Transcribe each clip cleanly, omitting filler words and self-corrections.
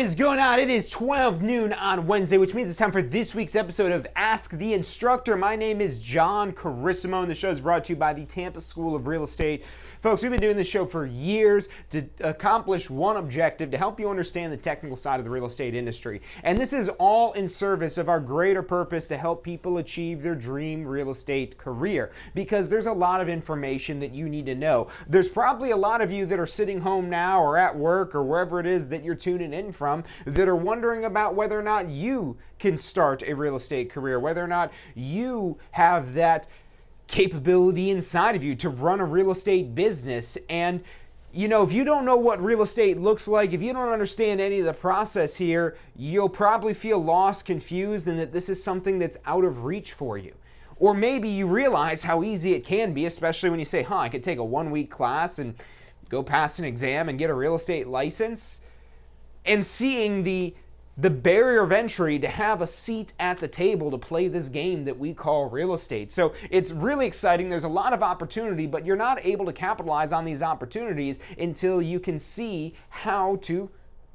is going on? It is 12 noon on Wednesday, which means it's time for this week's episode of Ask the Instructor. My name is John Carissimo, and the show is brought to you by the Tampa School of Real Estate. Folks, we've been doing this show for years to accomplish one objective, to help you understand the technical side of the real estate industry. And this is all in service of our greater purpose to help people achieve their dream real estate career, because there's a lot of information that you need to know. There's probably a lot of you that are sitting home now or at work or wherever it is that you're tuning in from that are wondering about whether or not you can start a real estate career, whether or not you have that capability inside of you to run a real estate business. And you know, if you don't know what real estate looks like, if you don't understand any of the process here, you'll probably feel lost, confused, and that this is something that's out of reach for you. Or maybe you realize how easy it can be, especially when you say, I could take a 1-week class and go pass an exam and get a real estate license. And seeing the barrier of entry to have a seat at the table to play this game that we call real estate. So it's really exciting. There's a lot of opportunity, but you're not able to capitalize on these opportunities until you can see how to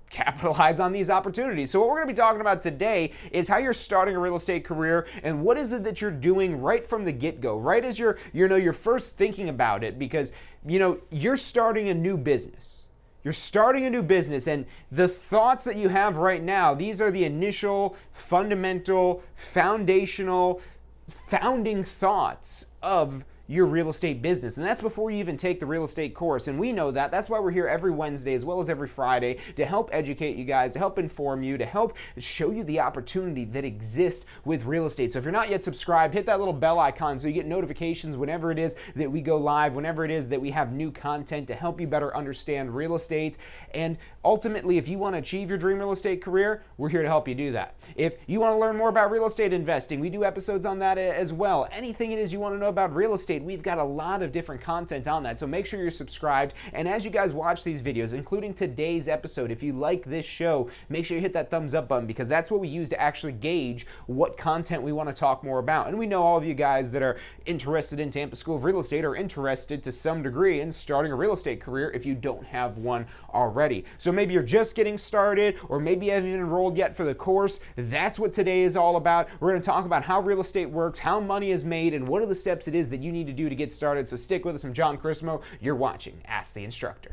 capitalize on these opportunities. So what we're going to be talking about today is how you're starting a real estate career and what is it that you're doing right from the get-go, right as you're first thinking about it, because you're starting a new business. You're starting a new business, and the thoughts that you have right now, these are the initial, fundamental, foundational, founding thoughts of your real estate business. And that's before you even take the real estate course. And we know that. That's why we're here every Wednesday as well as every Friday to help educate you guys, to help inform you, to help show you the opportunity that exists with real estate. So if you're not yet subscribed, hit that little bell icon so you get notifications whenever it is that we go live, whenever it is that we have new content to help you better understand real estate. And ultimately, if you want to achieve your dream real estate career, we're here to help you do that. If you want to learn more about real estate investing, we do episodes on that as well. Anything it is you want to know about real estate, we've got a lot of different content on that, so make sure you're subscribed. And as you guys watch these videos, including today's episode, if you like this show, make sure you hit that thumbs up button, because that's what we use to actually gauge what content we want to talk more about. And we know all of you guys that are interested in Tampa School of Real Estate are interested to some degree in starting a real estate career if you don't have one already. So maybe you're just getting started, or maybe you haven't enrolled yet for the course. That's what today is all about. We're going to talk about how real estate works, how money is made, and what are the steps it is that you need to do to get started. So stick with us. I'm John Carissimo. You're watching Ask the Instructor.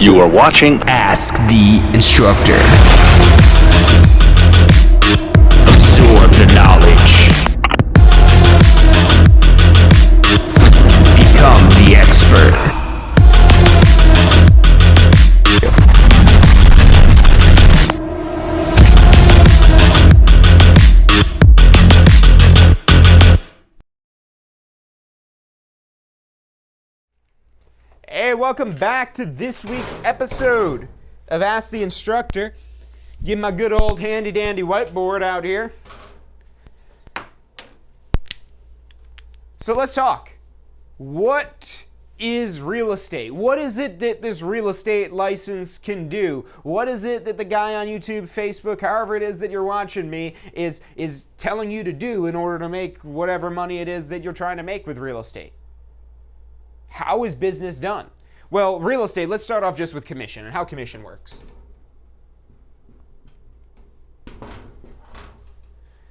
You are watching Ask the Instructor. Absorb the knowledge. Become the expert. Hey, welcome back to this week's episode of Ask the Instructor. Get my good old handy dandy whiteboard out here. So let's talk. What is real estate? What is it that this real estate license can do? What is it that the guy on YouTube, Facebook, however it is that you're watching me is telling you to do in order to make whatever money it is that you're trying to make with real estate? How is business done? Well, real estate, let's start off just with commission and how commission works.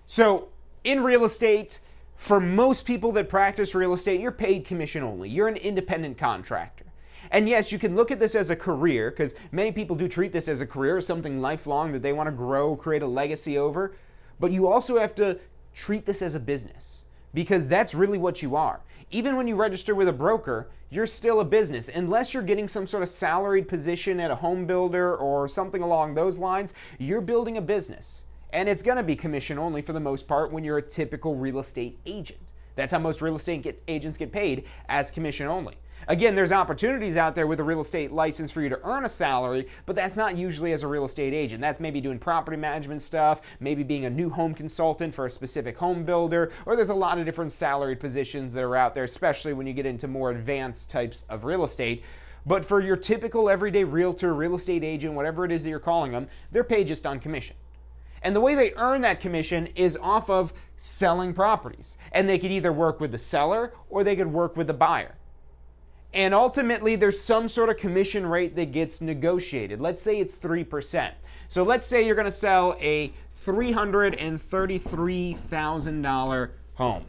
So, in real estate, for most people that practice real estate, you're paid commission only. You're an independent contractor. And yes, you can look at this as a career, because many people do treat this as a career, something lifelong that they want to grow, create a legacy over. But you also have to treat this as a business, because that's really what you are. Even when you register with a broker, you're still a business. Unless you're getting some sort of salaried position at a home builder or something along those lines, you're building a business. And it's going to be commission only for the most part when you're a typical real estate agent. That's how most real estate agents get paid, as commission only. Again, there's opportunities out there with a real estate license for you to earn a salary, but that's not usually as a real estate agent. That's maybe doing property management stuff, maybe being a new home consultant for a specific home builder, or there's a lot of different salaried positions that are out there, especially when you get into more advanced types of real estate. But for your typical everyday realtor, real estate agent, whatever it is that you're calling them, they're paid just on commission. And the way they earn that commission is off of selling properties. And they could either work with the seller or they could work with the buyer. And ultimately, there's some sort of commission rate that gets negotiated. Let's say it's 3%. So let's say you're going to sell a $333,000 home.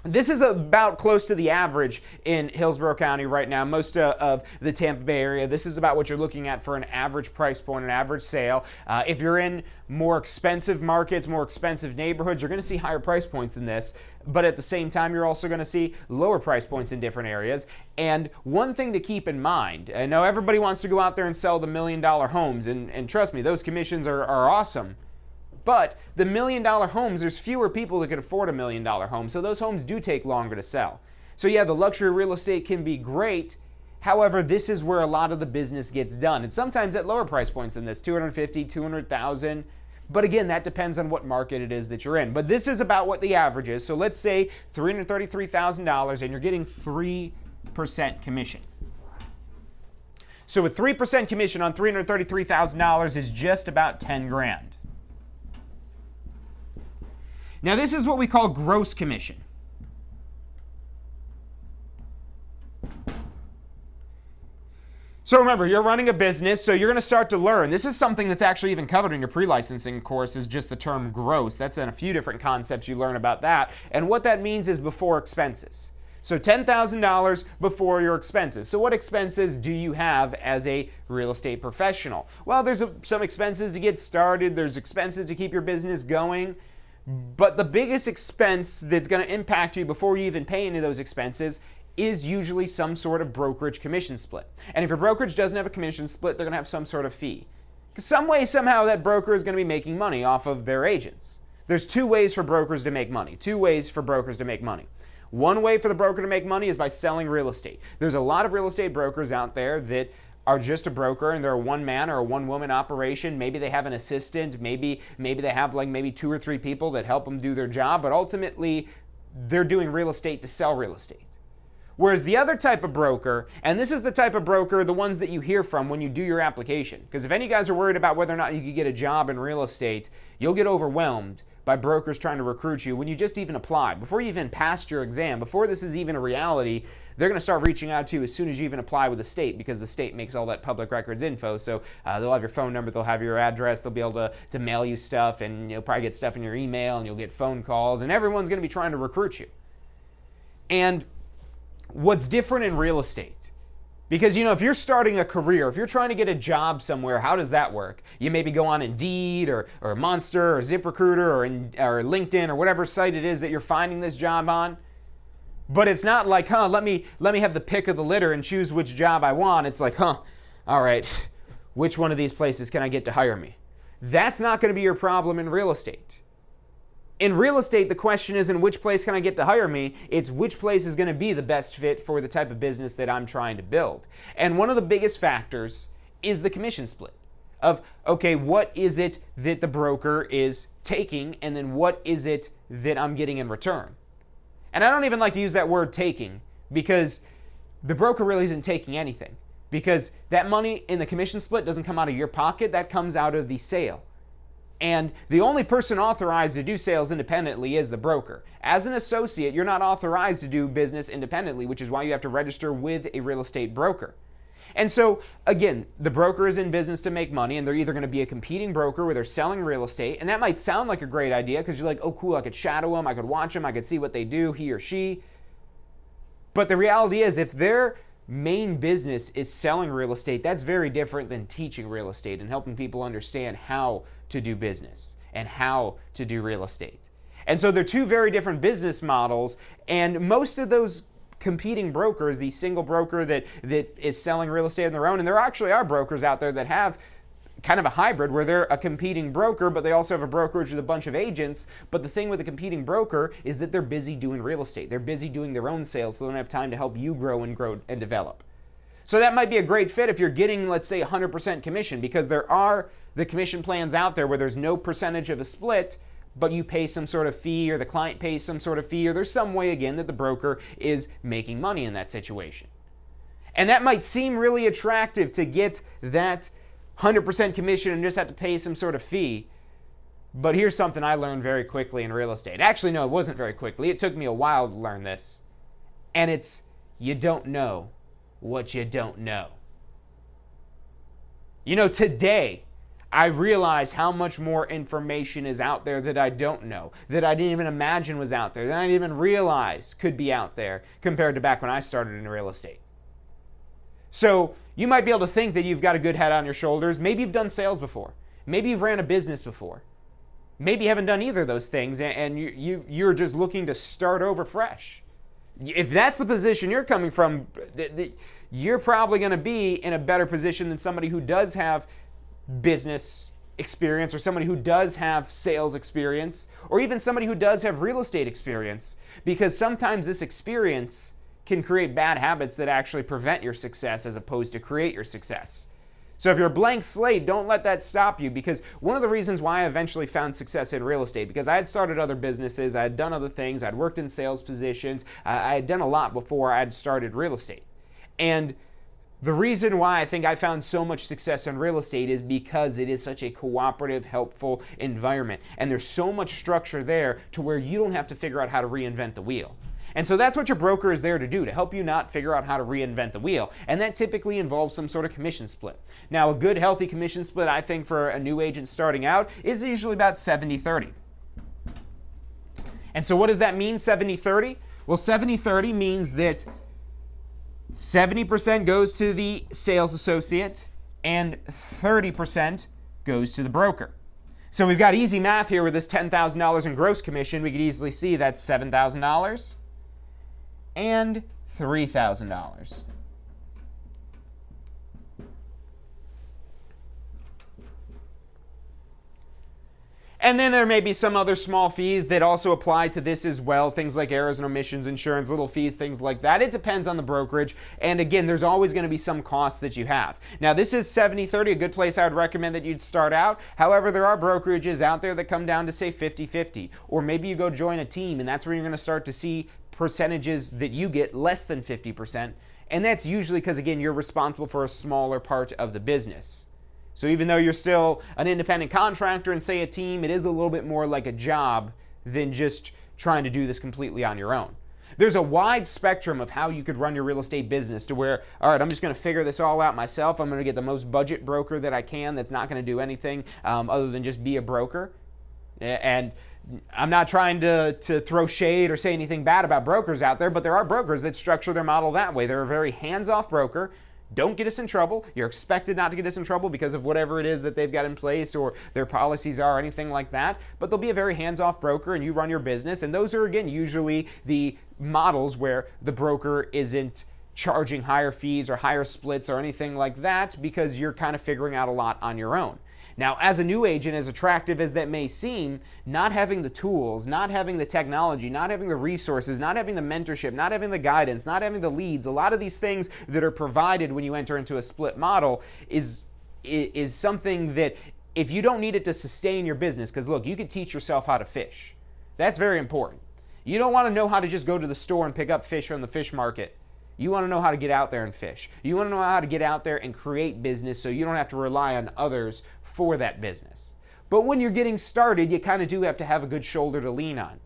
This is about close to the average in Hillsborough County right now, most of the Tampa Bay area. This is about what you're looking at for an average price point, an average sale. If you're in more expensive markets, more expensive neighborhoods, you're going to see higher price points than this. But at the same time, you're also going to see lower price points in different areas. And one thing to keep in mind, I know everybody wants to go out there and sell the $1 million homes, and trust me, those commissions are awesome. But the $1 million homes, there's fewer people that can afford a $1 million home, so those homes do take longer to sell. So yeah, the luxury real estate can be great. However, this is where a lot of the business gets done. And sometimes at lower price points than this, $250,000, $200,000. But again, that depends on what market it is that you're in. But this is about what the average is. So let's say $333,000 and you're getting 3% commission. So with 3% commission on $333,000 is just about 10 grand. Now this is what we call gross commission. So remember, you're running a business, so you're going to start to learn. This is something that's actually even covered in your pre-licensing course, is just the term gross. That's in a few different concepts you learn about that. And what that means is before expenses. So $10,000 before your expenses. So what expenses do you have as a real estate professional? Well, there's some expenses to get started. There's expenses to keep your business going. But the biggest expense that's going to impact you before you even pay any of those expenses is usually some sort of brokerage commission split. And if your brokerage doesn't have a commission split, they're going to have some sort of fee. Because some way, somehow, that broker is going to be making money off of their agents. There's two ways for brokers to make money. One way for the broker to make money is by selling real estate. There's a lot of real estate brokers out there that are just a broker and they're a one-man or a one-woman operation. Maybe they have an assistant. Maybe they have maybe 2 or 3 people that help them do their job. But ultimately, they're doing real estate to sell real estate. Whereas the other type of broker, and this is the type of broker, the ones that you hear from when you do your application. Because if any guys are worried about whether or not you could get a job in real estate, you'll get overwhelmed by brokers trying to recruit you when you just even apply. Before you even passed your exam, before this is even a reality, they're going to start reaching out to you as soon as you even apply with the state, because the state makes all that public records info. So they'll have your phone number, they'll have your address, they'll be able to mail you stuff, and you'll probably get stuff in your email, and you'll get phone calls, and everyone's going to be trying to recruit you. And what's different in real estate? Because, if you're starting a career, if you're trying to get a job somewhere, how does that work? You maybe go on Indeed or Monster or ZipRecruiter or LinkedIn or whatever site it is that you're finding this job on. But it's not like, let me have the pick of the litter and choose which job I want. It's like, all right, which one of these places can I get to hire me? That's not going to be your problem in real estate. In real estate, the question isn't which place can I get to hire me, it's which place is going to be the best fit for the type of business that I'm trying to build. And one of the biggest factors is the commission split of, okay, what is it that the broker is taking, and then what is it that I'm getting in return? And I don't even like to use that word taking, because the broker really isn't taking anything, because that money in the commission split doesn't come out of your pocket, that comes out of the sale. And the only person authorized to do sales independently is the broker. As an associate, you're not authorized to do business independently, which is why you have to register with a real estate broker. And so, again, the broker is in business to make money, and they're either going to be a competing broker where they're selling real estate, and that might sound like a great idea because you're like, oh, cool, I could shadow them, I could watch them, I could see what they do, he or she. But the reality is, if their main business is selling real estate, that's very different than teaching real estate and helping people understand how to do business and how to do real estate. And so they're two very different business models, and most of those competing brokers, the single broker that is selling real estate on their own, and there actually are brokers out there that have kind of a hybrid where they're a competing broker, but they also have a brokerage with a bunch of agents. But the thing with a competing broker is that they're busy doing real estate. They're busy doing their own sales, so they don't have time to help you grow and develop. So that might be a great fit if you're getting, let's say, 100% commission, because there are the commission plans out there where there's no percentage of a split, but you pay some sort of fee, or the client pays some sort of fee, or there's some way, again, that the broker is making money in that situation. And that might seem really attractive to get that 100% commission and just have to pay some sort of fee. But here's something I learned very quickly in real estate. Actually, no, it wasn't very quickly. It took me a while to learn this. And it's, you don't know what you don't know. You know, today, I realize how much more information is out there that I don't know, that I didn't even imagine was out there, that I didn't even realize could be out there compared to back when I started in real estate. So you might be able to think that you've got a good head on your shoulders. Maybe you've done sales before. Maybe you've ran a business before. Maybe you haven't done either of those things and you're just looking to start over fresh. If that's the position you're coming from, you're probably going to be in a better position than somebody who does have business experience, or somebody who does have sales experience, or even somebody who does have real estate experience, because sometimes this experience can create bad habits that actually prevent your success as opposed to create your success. So if you're a blank slate, don't let that stop you, because one of the reasons why I eventually found success in real estate, because I had started other businesses, I had done other things, I'd worked in sales positions, I had done a lot before I had started real estate. And the reason why I think I found so much success in real estate is because it is such a cooperative, helpful environment. And there's so much structure there to where you don't have to figure out how to reinvent the wheel. And so that's what your broker is there to do, to help you not figure out how to reinvent the wheel. And that typically involves some sort of commission split. Now, a good, healthy commission split, I think, for a new agent starting out is usually about 70-30. And so what does that mean, 70-30? Well, 70-30 means that 70% goes to the sales associate and 30% goes to the broker. So we've got easy math here with this $10,000 in gross commission. We could easily see that's $7,000 and $3,000. And then there may be some other small fees that also apply to this as well, things like errors and omissions, insurance, little fees, things like that. It depends on the brokerage. And again, there's always going to be some costs that you have. Now, this is 70-30, a good place I would recommend that you'd start out. However, there are brokerages out there that come down to, say, 50-50. Or maybe you go join a team, and that's where you're going to start to see percentages that you get less than 50%. And that's usually because, again, you're responsible for a smaller part of the business. So even though you're still an independent contractor and, say, a team, it is a little bit more like a job than just trying to do this completely on your own. There's a wide spectrum of how you could run your real estate business to where, all right, I'm just going to figure this all out myself. I'm going to get the most budget broker that I can that's not going to do anything other than just be a broker. And I'm not trying to throw shade or say anything bad about brokers out there, but there are brokers that structure their model that way. They're a very hands-off broker. Don't get us in trouble. You're expected not to get us in trouble because of whatever it is that they've got in place or their policies are or anything like that. But they'll be a very hands-off broker and you run your business. And those are, again, usually the models where the broker isn't charging higher fees or higher splits or anything like that because you're kind of figuring out a lot on your own. Now, as a new agent, as attractive as that may seem, not having the tools, not having the technology, not having the resources, not having the mentorship, not having the guidance, not having the leads, a lot of these things that are provided when you enter into a split model is something that if you don't need it to sustain your business, because look, you could teach yourself how to fish. That's very important. You don't want to know how to just go to the store and pick up fish from the fish market. You want to know how to get out there and fish. You want to know how to get out there and create business so you don't have to rely on others for that business. But when you're getting started, you kind of do have to have a good shoulder to lean on.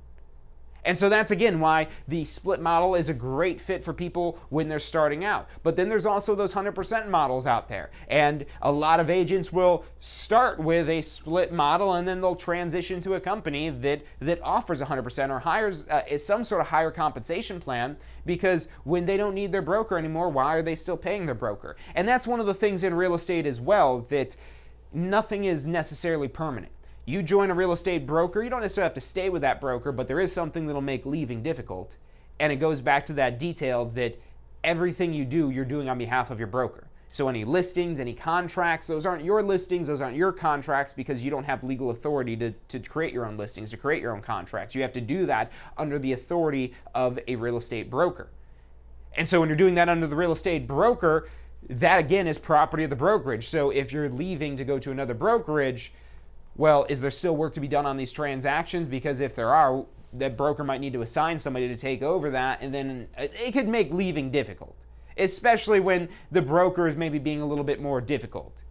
And so that's, again, why the split model is a great fit for people when they're starting out. But then there's also those 100% models out there. And a lot of agents will start with a split model and then they'll transition to a company that offers 100% or hires some sort of higher compensation plan, because when they don't need their broker anymore, why are they still paying their broker? And that's one of the things in real estate as well, that nothing is necessarily permanent. You join a real estate broker, you don't necessarily have to stay with that broker, but there is something that'll make leaving difficult. And it goes back to that detail that everything you do, you're doing on behalf of your broker. So any listings, any contracts, those aren't your listings, those aren't your contracts, because you don't have legal authority to create your own listings, to create your own contracts. You have to do that under the authority of a real estate broker. And so when you're doing that under the real estate broker, that again is property of the brokerage. So if you're leaving to go to another brokerage, well, is there still work to be done on these transactions? Because if there are, that broker might need to assign somebody to take over that, and then it could make leaving difficult, especially when the broker is maybe being a little bit more difficult,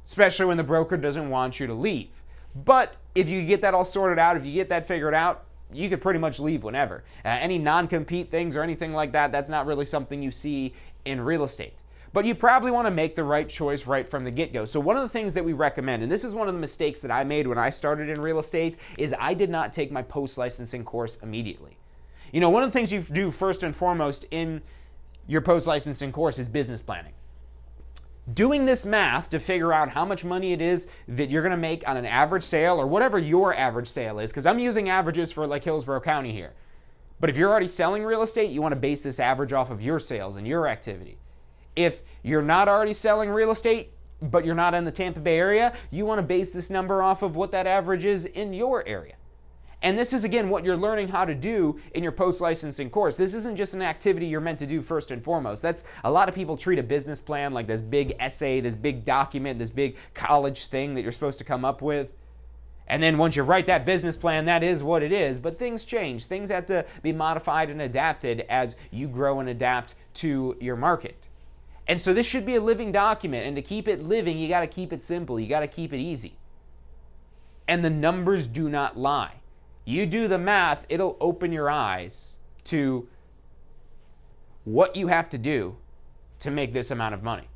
especially when the broker doesn't want you to leave. But if you get that all sorted out, if you get that figured out, you could pretty much leave whenever. Any non-compete things or anything like that, that's not really something you see in real estate. But you probably want to make the right choice right from the get-go. So one of the things that we recommend, and this is one of the mistakes that I made when I started in real estate, is I did not take my post-licensing course immediately. You know, one of the things you do first and foremost in your post-licensing course is business planning. Doing this math to figure out how much money it is that you're going to make on an average sale or whatever your average sale is, because I'm using averages for like Hillsborough County here. But if you're already selling real estate, you want to base this average off of your sales and your activity. If you're not already selling real estate, but you're not in the Tampa Bay area, you want to base this number off of what that average is in your area. And this is, again, what you're learning how to do in your post-licensing course. This isn't just an activity you're meant to do first and foremost. That's a lot of people treat a business plan like this big essay, this big document, this big college thing that you're supposed to come up with. And then once you write that business plan, that is what it is. But things change. Things have to be modified and adapted as you grow and adapt to your market. And so this should be a living document. And to keep it living, you got to keep it simple. You got to keep it easy. And the numbers do not lie. You do the math, it'll open your eyes to what you have to do to make this amount of money.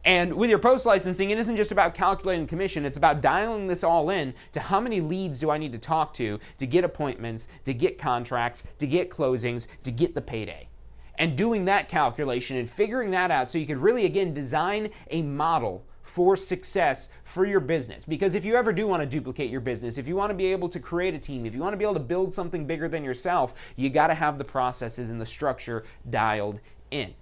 And with your post-licensing, it isn't just about calculating commission, it's about dialing this all in to how many leads do I need to talk to get appointments, to get contracts, to get closings, to get the payday. And doing that calculation and figuring that out so you could really, again, design a model for success for your business. Because if you ever do want to duplicate your business, if you want to be able to create a team, if you want to be able to build something bigger than yourself, you got to have the processes and the structure dialed in.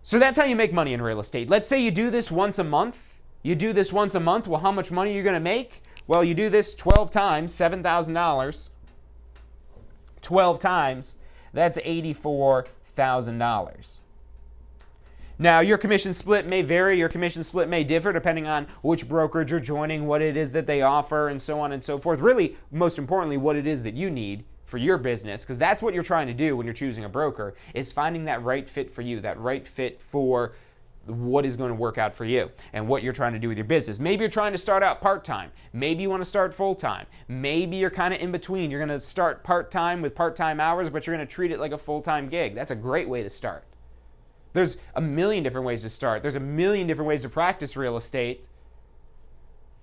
So that's how you make money in real estate. Let's say you do this once a month. Well, how much money are you going to make? Well, you do this 12 times, $7,000. 12 times, that's $84,000. Now, your commission split may vary, your commission split may differ depending on which brokerage you're joining, what it is that they offer, and so on and so forth. Really, most importantly, what it is that you need for your business, because that's what you're trying to do when you're choosing a broker, is finding that right fit for you, that right fit for what is going to work out for you and what you're trying to do with your business. Maybe you're trying to start out part-time. Maybe you want to start full-time. Maybe you're kind of in between. You're going to start part-time with part-time hours, but you're going to treat it like a full-time gig. That's a great way to start. There's a million different ways to start. There's a million different ways to practice real estate.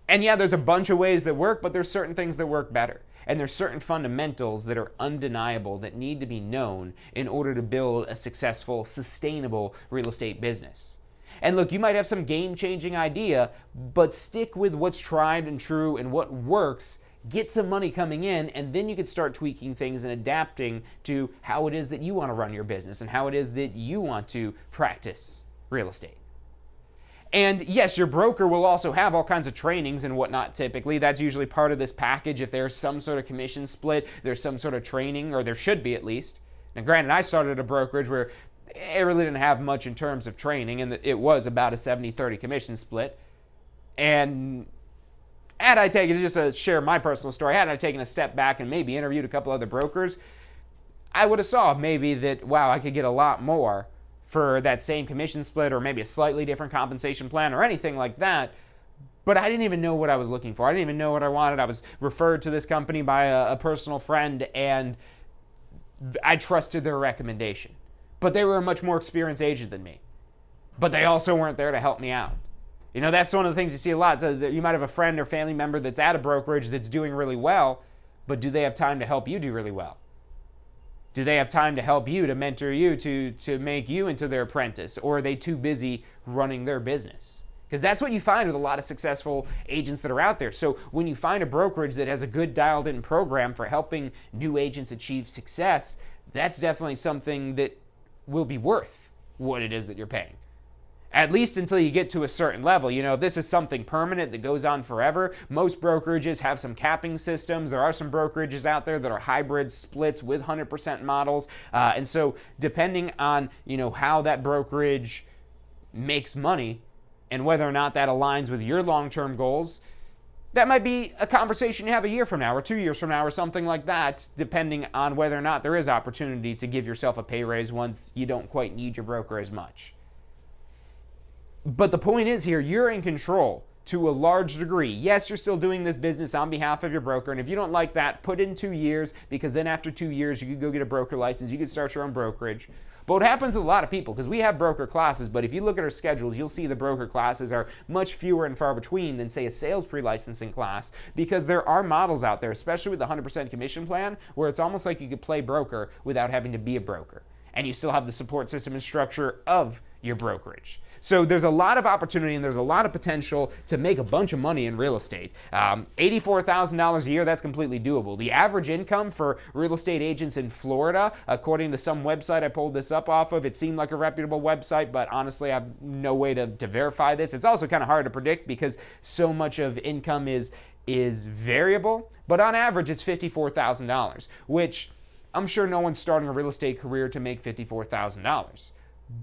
And yeah, there's a bunch of ways that work, but there's certain things that work better. And there's certain fundamentals that are undeniable that need to be known in order to build a successful, sustainable real estate business. And look, you might have some game-changing idea, but stick with what's tried and true and what works. Get some money coming in, and then you can start tweaking things and adapting to how it is that you want to run your business and how it is that you want to practice real estate. And yes, your broker will also have all kinds of trainings and whatnot typically. That's usually part of this package. If there's some sort of commission split, there's some sort of training, or there should be at least. Now granted, I started a brokerage where it really didn't have much in terms of training, and it was about a 70-30 commission split. And had I taken, just to share my personal story, had I taken a step back and maybe interviewed a couple other brokers, I would have saw maybe that, wow, I could get a lot more for that same commission split or maybe a slightly different compensation plan or anything like that. But I didn't even know what I was looking for. I didn't even know what I wanted. I was referred to this company by a personal friend, and I trusted their recommendation. But they were a much more experienced agent than me. But they also weren't there to help me out. You know, that's one of the things you see a lot. So you might have a friend or family member that's at a brokerage that's doing really well, but do they have time to help you do really well? Do they have time to help you, to mentor you, to make you into their apprentice? Or are they too busy running their business? Because that's what you find with a lot of successful agents that are out there. So when you find a brokerage that has a good dialed-in program for helping new agents achieve success, that's definitely something that will be worth what it is that you're paying. At least until you get to a certain level. You know, if this is something permanent that goes on forever, most brokerages have some capping systems. There are some brokerages out there that are hybrid splits with 100% models. And so depending on, you know, how that brokerage makes money and whether or not that aligns with your long-term goals, that might be a conversation you have a year from now or 2 years from now or something like that, depending on whether or not there is opportunity to give yourself a pay raise once you don't quite need your broker as much. But the point is here, you're in control to a large degree. Yes, you're still doing this business on behalf of your broker, and if you don't like that, put in 2 years, because then after 2 years, you could go get a broker license, you could start your own brokerage. But what happens with a lot of people, because we have broker classes, but if you look at our schedules, you'll see the broker classes are much fewer and far between than, say, a sales pre-licensing class, because there are models out there, especially with the 100% commission plan, where it's almost like you could play broker without having to be a broker. And you still have the support system and structure of your brokerage. So there's a lot of opportunity and there's a lot of potential to make a bunch of money in real estate. $84,000 a year, that's completely doable. The average income for real estate agents in Florida, according to some website I pulled this up off of, it seemed like a reputable website, but honestly I have no way to verify this. It's also kind of hard to predict because so much of income is variable, but on average it's $54,000, which I'm sure no one's starting a real estate career to make $54,000.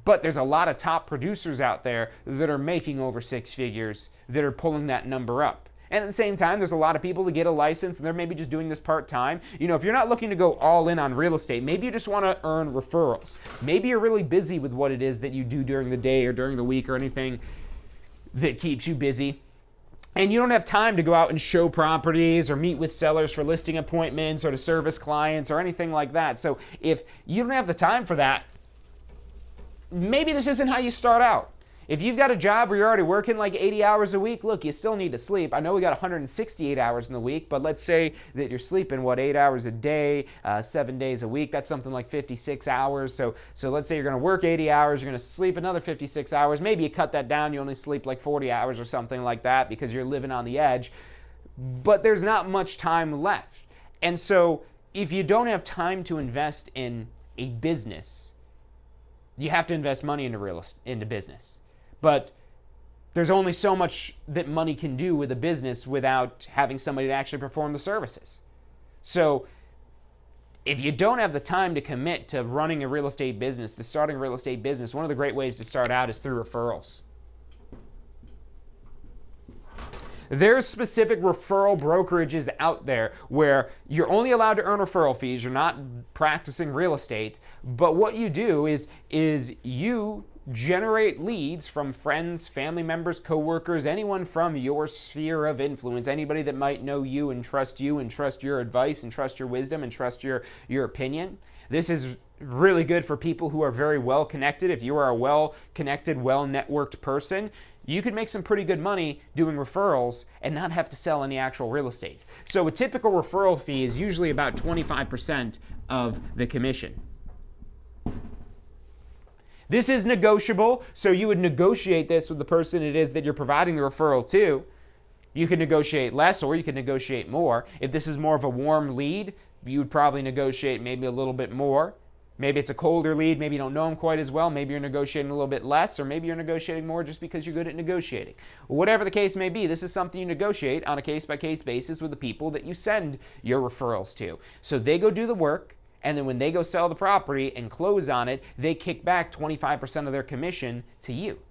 But there's a lot of top producers out there that are making over 6 figures that are pulling that number up. And at the same time, there's a lot of people that get a license and they're maybe just doing this part-time. You know, if you're not looking to go all in on real estate, maybe you just want to earn referrals. Maybe you're really busy with what it is that you do during the day or during the week or anything that keeps you busy. And you don't have time to go out and show properties or meet with sellers for listing appointments or to service clients or anything like that. So if you don't have the time for that, maybe this isn't how you start out. If you've got a job where you're already working like 80 hours a week, look, you still need to sleep. I know we got 168 hours in the week, but let's say that you're sleeping, 8 hours a day, 7 days a week. That's something like 56 hours. So let's say you're going to work 80 hours, you're going to sleep another 56 hours. Maybe you cut that down, you only sleep like 40 hours or something like that because you're living on the edge. But there's not much time left. And so if you don't have time to invest in a business, you have to invest money into business. But there's only so much that money can do with a business without having somebody to actually perform the services. So if you don't have the time to commit to running a real estate business, to starting a real estate business, one of the great ways to start out is through referrals. There's specific referral brokerages out there where you're only allowed to earn referral fees. You're not practicing real estate. But what you do is you generate leads from friends, family members, coworkers, anyone from your sphere of influence, anybody that might know you and trust your advice and trust your wisdom and trust your opinion. This is really good for people who are very well connected. If you are a well connected, well networked person, you could make some pretty good money doing referrals and not have to sell any actual real estate. So a typical referral fee is usually about 25% of the commission. This is negotiable, so you would negotiate this with the person it is that you're providing the referral to. You could negotiate less or you could negotiate more. If this is more of a warm lead, you would probably negotiate maybe a little bit more. Maybe it's a colder lead, maybe you don't know them quite as well, maybe you're negotiating a little bit less, or maybe you're negotiating more just because you're good at negotiating. Whatever the case may be, this is something you negotiate on a case-by-case basis with the people that you send your referrals to. So they go do the work, and then when they go sell the property and close on it, they kick back 25% of their commission to you.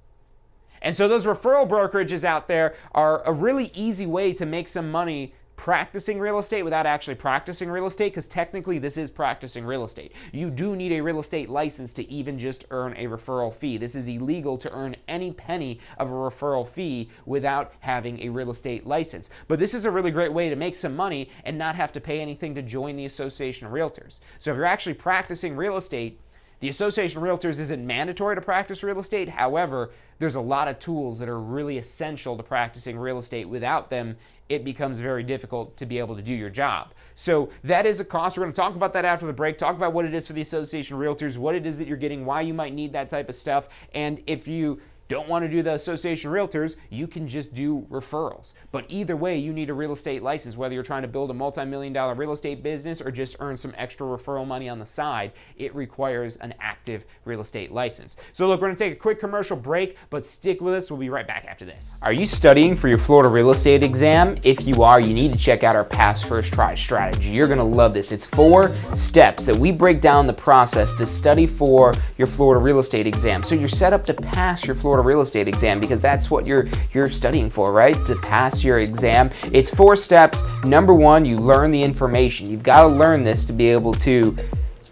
And so those referral brokerages out there are a really easy way to make some money practicing real estate without actually practicing real estate, because technically this is practicing real estate. You do need a real estate license to even just earn a referral fee. This is illegal to earn any penny of a referral fee without having a real estate license. But this is a really great way to make some money and not have to pay anything to join the Association of Realtors. So if you're actually practicing real estate, the Association of Realtors isn't mandatory to practice real estate. However, there's a lot of tools that are really essential to practicing real estate. Without them, it becomes very difficult to be able to do your job. So that is a cost. We're going to talk about that after the break, talk about what it is for the Association of Realtors, what it is that you're getting, why you might need that type of stuff, and if you don't want to do the Association of Realtors, you can just do referrals. But either way, you need a real estate license, whether you're trying to build a multi-million-dollar real estate business or just earn some extra referral money on the side. It requires an active real estate license. So look, we're going to take a quick commercial break, but stick with us. We'll be right back after this. Are you studying for your Florida real estate exam? If you are, you need to check out our Pass First Try strategy. You're going to love this. It's 4 steps that we break down the process to study for your Florida real estate exam. So you're set up to pass your Florida real estate exam, because that's what you're studying for, right? To pass your exam. It's 4 steps. Number 1, you learn the information. You've got to learn this to be able to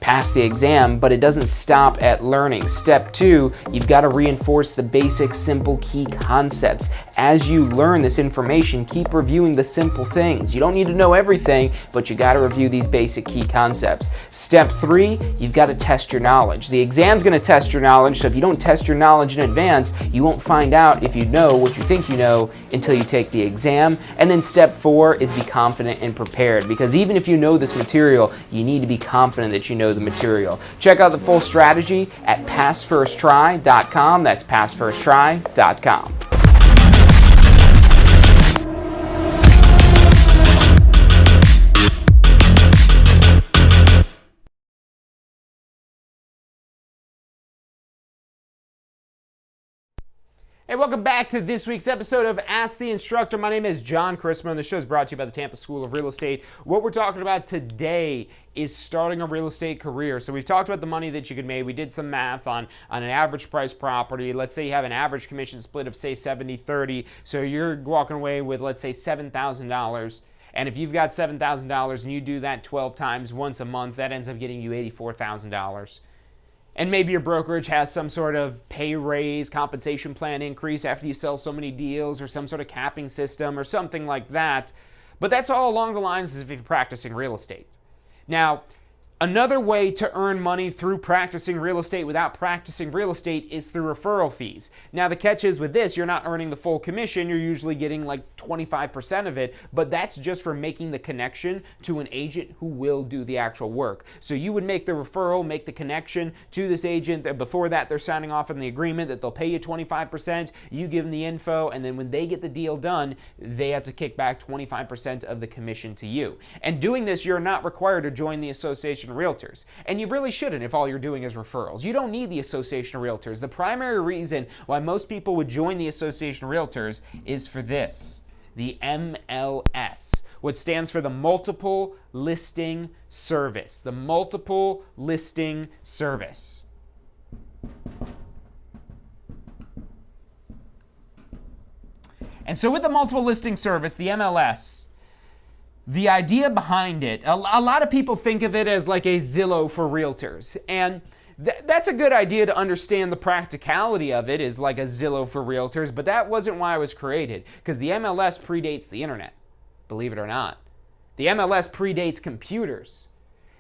pass the exam, but it doesn't stop at learning. Step 2, you've got to reinforce the basic, simple, key concepts. As you learn this information, keep reviewing the simple things. You don't need to know everything, but you got to review these basic key concepts. Step 3, you've got to test your knowledge. The exam's going to test your knowledge, so if you don't test your knowledge in advance, you won't find out if you know what you think you know until you take the exam. And then step 4 is be confident and prepared, because even if you know this material, you need to be confident that you know the material. Check out the full strategy at passfirsttry.com. That's passfirsttry.com. Hey, welcome back to this week's episode of Ask the Instructor. My name is John Christman. The show is brought to you by the Tampa School of Real Estate. What we're talking about today is starting a real estate career. So we've talked about the money that you could make. We did some math on an average price property. Let's say you have an average commission split of, say, 70-30. So you're walking away with, let's say, $7,000. And if you've got $7,000 and you do that 12 times once a month, that ends up getting you $84,000. And maybe your brokerage has some sort of pay raise, compensation plan increase after you sell so many deals, or some sort of capping system or something like that. But that's all along the lines as if you're practicing real estate. Now, another way to earn money through practicing real estate without practicing real estate is through referral fees. Now, the catch is with this, you're not earning the full commission. You're usually getting like 25% of it, but that's just for making the connection to an agent who will do the actual work. So you would make the referral, make the connection to this agent. Before that, they're signing off on the agreement that they'll pay you 25%. You give them the info, and then when they get the deal done, they have to kick back 25% of the commission to you. And doing this, you're not required to join the Association of Realtors. And you really shouldn't if all you're doing is referrals. You don't need the Association of Realtors. The primary reason why most people would join the Association of Realtors is for this, the MLS, which stands for the Multiple Listing Service. The Multiple Listing Service. And so with the Multiple Listing Service, the MLS, the idea behind it, a lot of people think of it as like a Zillow for realtors. And that's a good idea to understand the practicality of it, is like a Zillow for realtors, but that wasn't why it was created, because the MLS predates the internet, believe it or not. The MLS predates computers.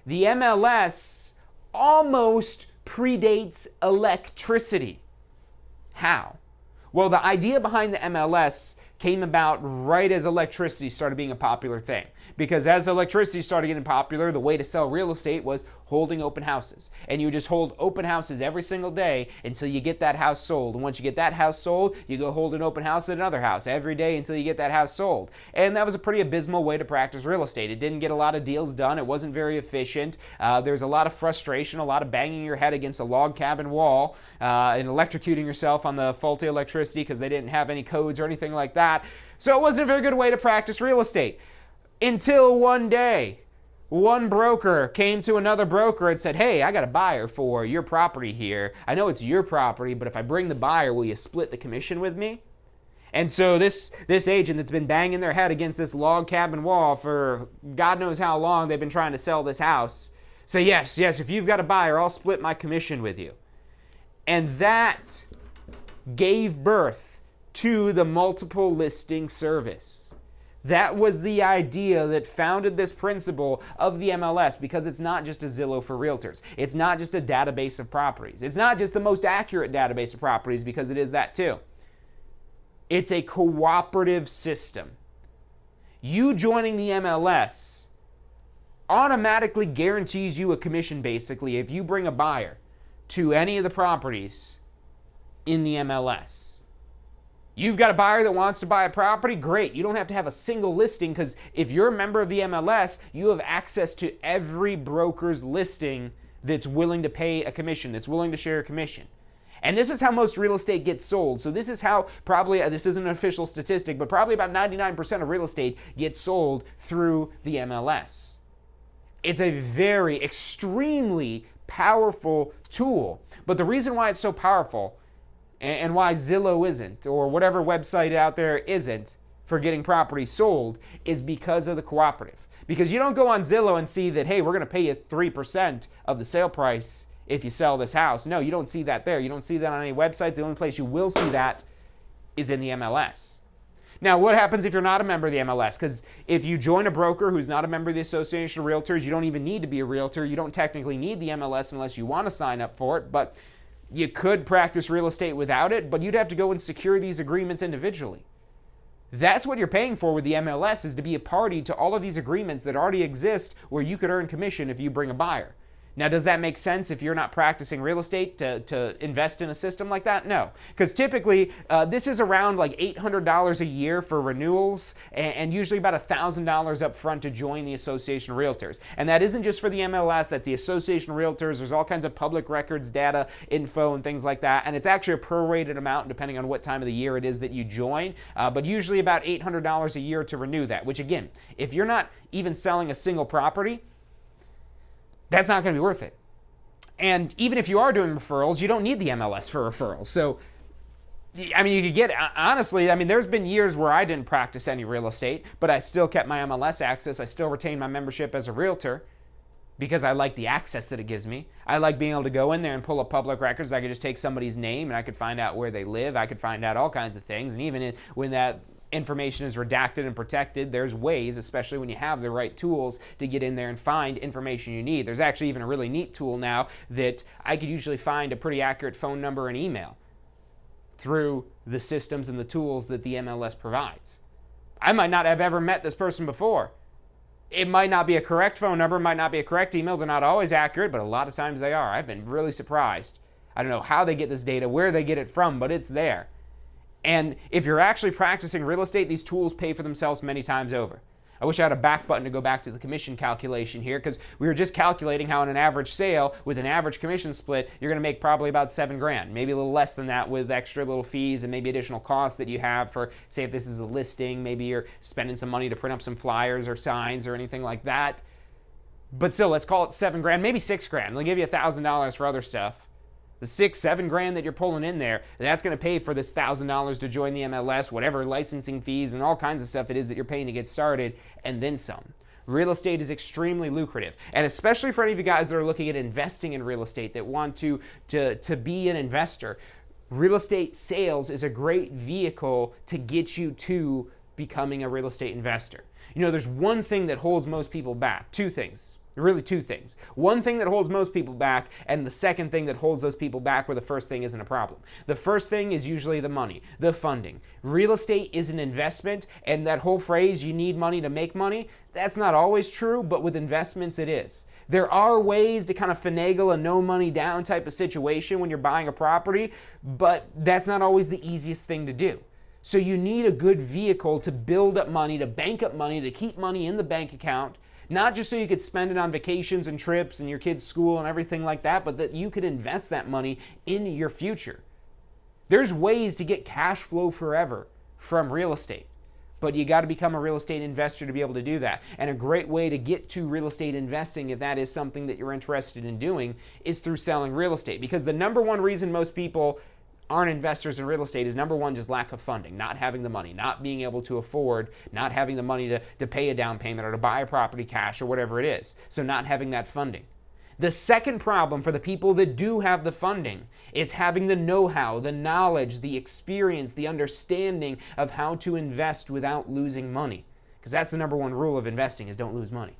The MLS almost predates electricity. How? Well, the idea behind the MLS came about right as electricity started being a popular thing. Because as electricity started getting popular, the way to sell real estate was holding open houses. And you just hold open houses every single day until you get that house sold. And once you get that house sold, you go hold an open house at another house every day until you get that house sold. And that was a pretty abysmal way to practice real estate. It didn't get a lot of deals done. It wasn't very efficient. There's a lot of frustration, a lot of banging your head against a log cabin wall and electrocuting yourself on the faulty electricity because they didn't have any codes or anything like that. So it wasn't a very good way to practice real estate. Until one day, one broker came to another broker and said, hey, I got a buyer for your property here. I know it's your property, but if I bring the buyer, will you split the commission with me? And so this agent that's been banging their head against this log cabin wall for God knows how long they've been trying to sell this house, say, yes, if you've got a buyer, I'll split my commission with you. And that gave birth to the multiple listing service. That was the idea that founded this principle of the MLS, because it's not just a Zillow for realtors. It's not just a database of properties. It's not just the most accurate database of properties, because it is that too. It's a cooperative system. You joining the MLS automatically guarantees you a commission, basically, if you bring a buyer to any of the properties in the MLS. You've got a buyer that wants to buy a property, great. You don't have to have a single listing, because if you're a member of the MLS, you have access to every broker's listing that's willing to pay a commission, that's willing to share a commission. And this is how most real estate gets sold. So this is how probably, this isn't an official statistic, but probably about 99% of real estate gets sold through the MLS. It's a very, extremely powerful tool. But the reason why it's so powerful and why Zillow isn't, or whatever website out there isn't, for getting properties sold, is because of the cooperative. Because you don't go on Zillow and see that, hey, we're going to pay you 3% of the sale price if you sell this house. No, you don't see that there. You don't see that on any websites. The only place you will see that is in the MLS. Now, what happens if you're not a member of the MLS? Because if you join a broker who's not a member of the Association of Realtors, you don't even need to be a realtor. You don't technically need the MLS unless you want to sign up for it, but you could practice real estate without it, but you'd have to go and secure these agreements individually. That's what you're paying for with the MLS, is to be a party to all of these agreements that already exist where you could earn commission if you bring a buyer. Now, does that make sense if you're not practicing real estate to invest in a system like that? No, because typically this is around like $800 a year for renewals and usually about $1,000 up front to join the Association of Realtors. And that isn't just for the MLS, that's the Association of Realtors. There's all kinds of public records, data, info, and things like that. And it's actually a prorated amount depending on what time of the year it is that you join, but usually about $800 a year to renew that, which again, if you're not even selling a single property, that's not going to be worth it. And even if you are doing referrals, you don't need the MLS for referrals. So, I mean, you could get, honestly, I mean, there's been years where I didn't practice any real estate, but I still kept my MLS access. I still retained my membership as a realtor because I like the access that it gives me. I like being able to go in there and pull up public records. I could just take somebody's name and I could find out where they live. I could find out all kinds of things. And even when that information is redacted and protected, there's ways, especially when you have the right tools, to get in there and find information you need. There's actually even a really neat tool now that I could usually find a pretty accurate phone number and email through the systems and the tools that the MLS provides. I might not have ever met this person before. It might not be a correct phone number, might not be a correct email. They're not always accurate, but a lot of times they are. I've been really surprised. I don't know how they get this data, where they get it from, but it's there. And if you're actually practicing real estate, these tools pay for themselves many times over. I wish I had a back button to go back to the commission calculation here, because we were just calculating how in an average sale with an average commission split, you're going to make probably about $7,000, maybe a little less than that with extra little fees and maybe additional costs that you have for, say, if this is a listing, maybe you're spending some money to print up some flyers or signs or anything like that. But still, let's call it $7,000, maybe $6,000. They'll give you $1,000 for other stuff. The $6,000-7,000 that you're pulling in there, that's going to pay for this $1,000 to join the MLS, whatever licensing fees and all kinds of stuff it is that you're paying to get started, and then some. Real estate is extremely lucrative, and especially for any of you guys that are looking at investing in real estate, that want to be an investor, real estate sales is a great vehicle to get you to becoming a real estate investor. You know, there's one thing that holds most people back, two things. Really two things. One thing that holds most people back, and the second thing that holds those people back where the first thing isn't a problem. The first thing is usually the money, the funding. Real estate is an investment, and that whole phrase, you need money to make money, that's not always true, but with investments it is. There are ways to kind of finagle a no money down type of situation when you're buying a property, but that's not always the easiest thing to do. So you need a good vehicle to build up money, to bank up money, to keep money in the bank account, not just so you could spend it on vacations and trips and your kids' school and everything like that, but that you could invest that money in your future. There's ways to get cash flow forever from real estate, but you got to become a real estate investor to be able to do that. And a great way to get to real estate investing, if that is something that you're interested in doing, is through selling real estate. Because the number one reason most people aren't investors in real estate is, number one, just lack of funding, not having the money, not being able to afford, not having the money to pay a down payment or to buy a property cash or whatever it is. So not having that funding. The second problem for the people that do have the funding is having the know-how, the knowledge, the experience, the understanding of how to invest without losing money. Because that's the number one rule of investing, is don't lose money.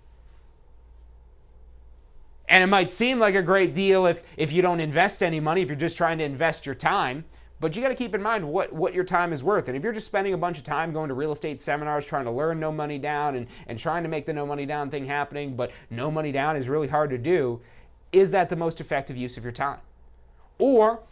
And it might seem like a great deal if you don't invest any money, if you're just trying to invest your time, but you got to keep in mind what your time is worth. And if you're just spending a bunch of time going to real estate seminars, trying to learn no money down and trying to make the no money down thing happening, but no money down is really hard to do, is that the most effective use of your time? Or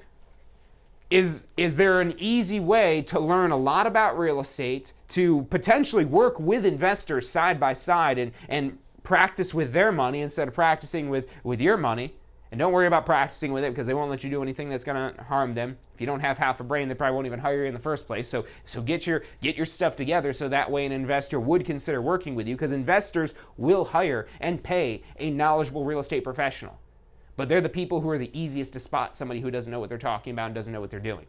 is there an easy way to learn a lot about real estate, to potentially work with investors side by side and practice with their money instead of practicing with your money? And don't worry about practicing with it, because they won't let you do anything that's going to harm them. If you don't have half a brain, they probably won't even hire you in the first place. So get your stuff together, so that way an investor would consider working with you, because investors will hire and pay a knowledgeable real estate professional. But they're the people who are the easiest to spot somebody who doesn't know what they're talking about and doesn't know what they're doing.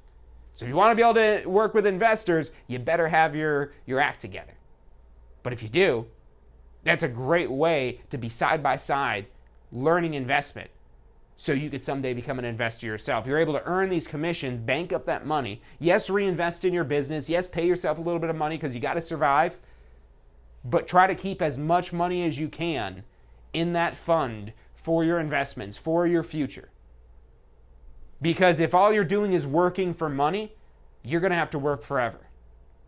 So if you want to be able to work with investors, you better have your act together. But if you do, That's a great way to be side by side learning investment so you could someday become an investor yourself. You're able to earn these commissions, bank up that money. Yes, reinvest in your business. Yes, pay yourself a little bit of money because you got to survive. But try to keep as much money as you can in that fund for your investments, for your future. Because if all you're doing is working for money, you're going to have to work forever.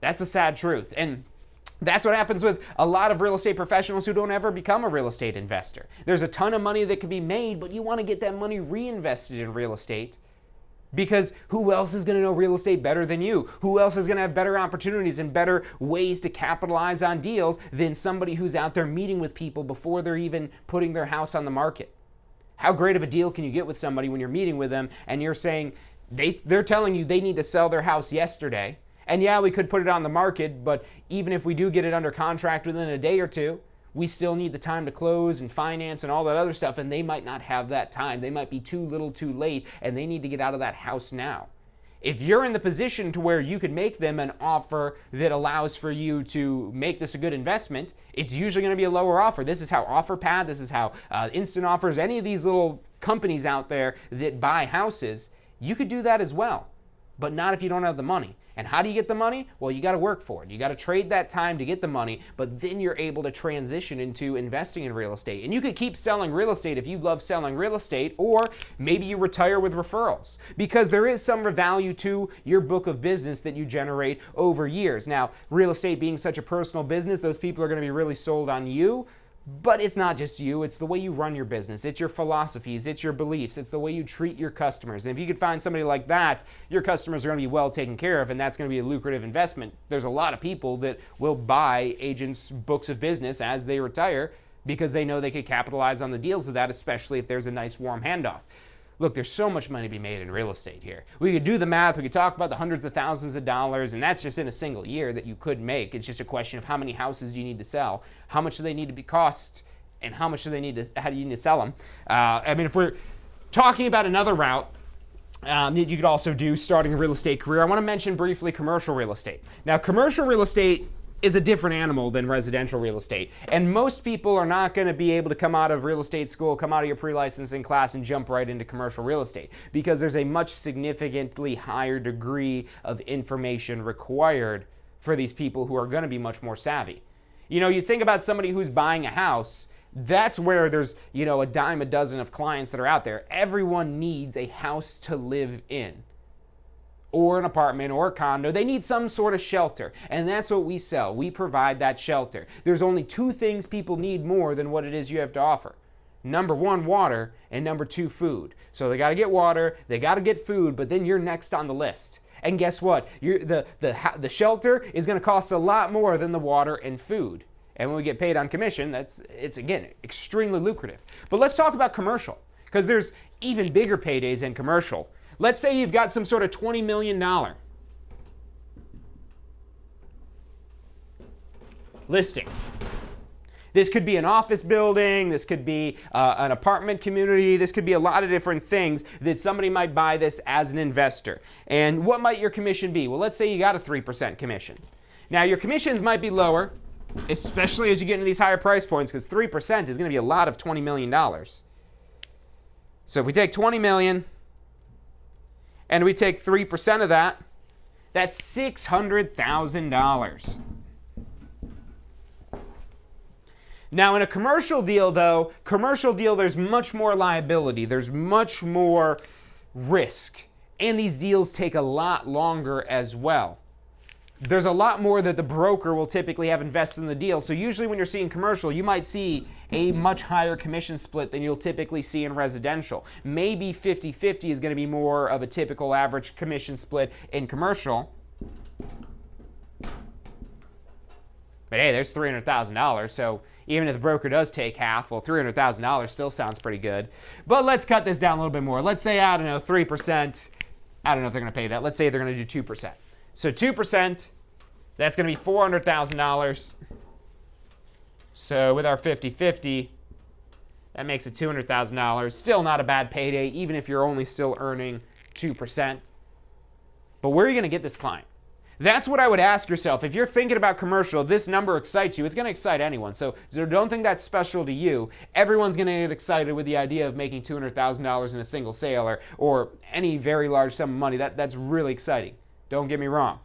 That's the sad truth. And that's what happens with a lot of real estate professionals who don't ever become a real estate investor. There's a ton of money that can be made, but you want to get that money reinvested in real estate because who else is going to know real estate better than you? Who else is going to have better opportunities and better ways to capitalize on deals than somebody who's out there meeting with people before they're even putting their house on the market? How great of a deal can you get with somebody when you're meeting with them and you're saying they're telling you they need to sell their house yesterday? And yeah, we could put it on the market, but even if we do get it under contract within a day or two, we still need the time to close and finance and all that other stuff, and they might not have that time. They might be too little too late, and they need to get out of that house now. If you're in the position to where you could make them an offer that allows for you to make this a good investment, it's usually going to be a lower offer. This is how OfferPad, this is how Instant Offers, any of these little companies out there that buy houses, you could do that as well, but not if you don't have the money. And how do you get the money? Well, you got to work for it. You got to trade that time to get the money, but then you're able to transition into investing in real estate. And you could keep selling real estate if you love selling real estate, or maybe you retire with referrals because there is some value to your book of business that you generate over years. Now, real estate being such a personal business, those people are going to be really sold on you. But it's not just you, it's the way you run your business, it's your philosophies, it's your beliefs, it's the way you treat your customers. And if you could find somebody like that, your customers are going to be well taken care of, and that's going to be a lucrative investment. There's a lot of people that will buy agents' books of business as they retire because they know they could capitalize on the deals with that, especially if there's a nice warm handoff. Look, there's so much money to be made in real estate here. We could do the math, we could talk about the hundreds of thousands of dollars, and that's just in a single year that you could make. It's just a question of how many houses do you need to sell, how much do they need to be cost, and how do you need to sell them. If we're talking about another route that you could also do starting a real estate career, I want to mention briefly commercial real estate. Now, commercial real estate is a different animal than residential real estate. And most people are not going to be able to come out of real estate school, come out of your pre-licensing class and jump right into commercial real estate because there's a much significantly higher degree of information required for these people who are going to be much more savvy. You know, you think about somebody who's buying a house, that's where there's, a dime a dozen of clients that are out there. Everyone needs a house to live in, or an apartment or a condo. They need some sort of shelter, and that's what we sell. We provide that shelter. There's only two things people need more than what it is you have to offer. Number one, water, and number two, food. So they got to get water, they got to get food, but then you're next on the list. And guess what? The shelter is going to cost a lot more than the water and food. And when we get paid on commission, it's again extremely lucrative. But let's talk about commercial, because there's even bigger paydays in commercial. Let's say you've got some sort of $20 million listing. This could be an office building, this could be an apartment community, this could be a lot of different things that somebody might buy this as an investor. And what might your commission be? Well, let's say you got a 3% commission. Now, your commissions might be lower, especially as you get into these higher price points, because 3% is going to be a lot of $20 million. So if we take $20 million, and we take 3% of that, that's $600,000. Now, in a commercial deal, there's much more liability. There's much more risk. And these deals take a lot longer as well. There's a lot more that the broker will typically have invested in the deal. So usually when you're seeing commercial, you might see a much higher commission split than you'll typically see in residential. Maybe 50-50 is going to be more of a typical average commission split in commercial. But hey, there's $300,000. So even if the broker does take half, well, $300,000 still sounds pretty good. But let's cut this down a little bit more. Let's say, 3%. I don't know if they're going to pay that. Let's say they're going to do 2%. So 2%, that's going to be $400,000. So with our 50-50, that makes it $200,000. Still not a bad payday, even if you're only still earning 2%. But where are you going to get this client? That's what I would ask yourself. If you're thinking about commercial, if this number excites you, it's going to excite anyone. So don't think that's special to you. Everyone's going to get excited with the idea of making $200,000 in a single sale or any very large sum of money. That's really exciting. Don't get me wrong.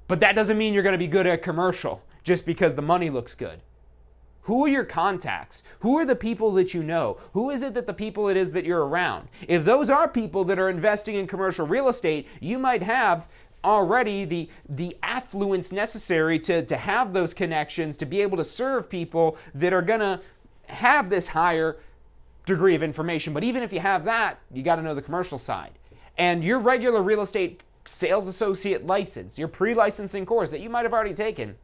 But that doesn't mean you're going to be good at commercial just because the money looks good. Who are your contacts? Who are the people that you know? Who is it that the people it is that you're around? If those are people that are investing in commercial real estate, you might have already the affluence necessary to have those connections, to be able to serve people that are going to have this higher degree of information. But even if you have that, you got to know the commercial side. And your regular real estate sales associate license, your pre-licensing course that you might have already taken,